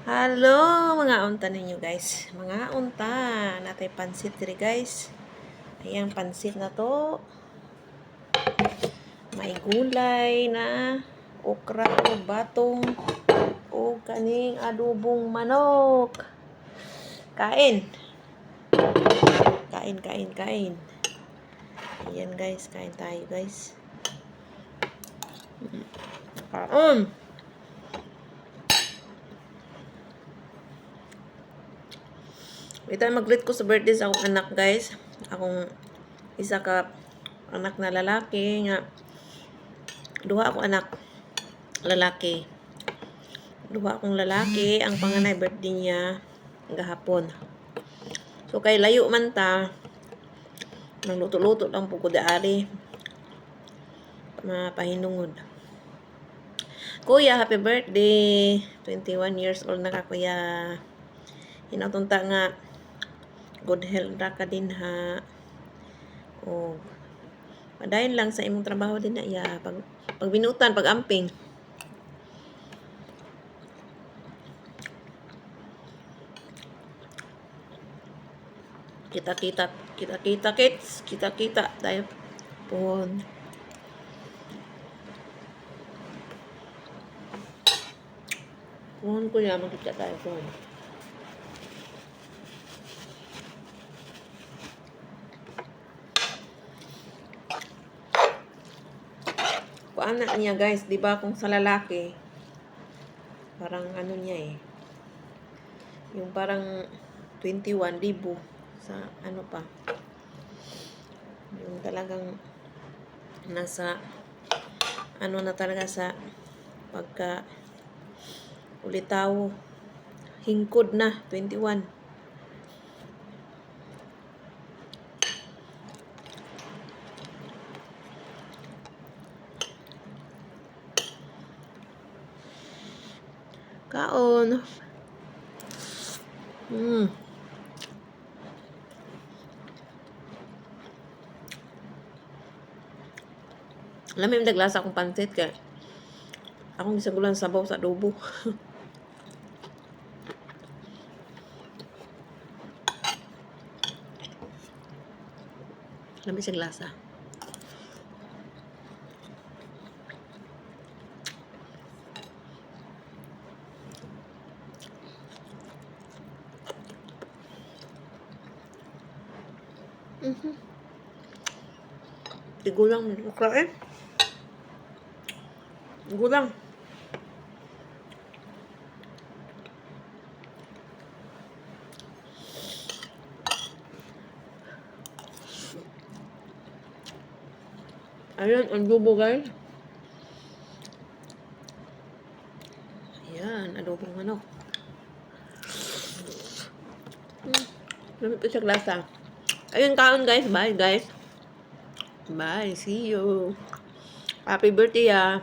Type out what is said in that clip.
Hello, mga unta ninyo guys. Mga unta. Natay pansit diri guys. Ayan, pansit na to. May gulay na okra o batong o kaning adobong manok. Kain. Kain. Ayan guys, kain tayo guys. Kaon. Ito mag-greet ko sa birthday sa akong anak guys. Akong isa ka anak na lalaki nga. Duha akong anak lalaki. Duha akong lalaki. Ang panganay birthday niya gahapon. So kay layo man ta. Nagluto-luto lang po ko daari. Mapahinungod. Kuya, happy birthday. 21 years old na ka kuya. Hinatunta nga good health ra ka din ha. O padayon lang sa imong trabaho din na iya. Pag binutan, pag amping. Kita kids. Kita tayo pon. Pon ko ya magkita tayo pon. Paano niya guys, 'di ba kung sa lalaki parang ano niya eh. Yung parang 21,000 sa ano pa. Yung talagang nasa ano na talaga sa pagka ulitaw hingkod na 21. Kaon. Alam mo yung naglasa akong pansit kaya akong isang gulang sabaw sa adobo. Alam mo yung lasa. Gulang mo ka eh. Gulang. Ayan, ang adobo guys. Ayan, adobong manok. Lamit po siya lasa. Ayun, kaon guys. Bye guys. Bye. See you. Happy birthday ah.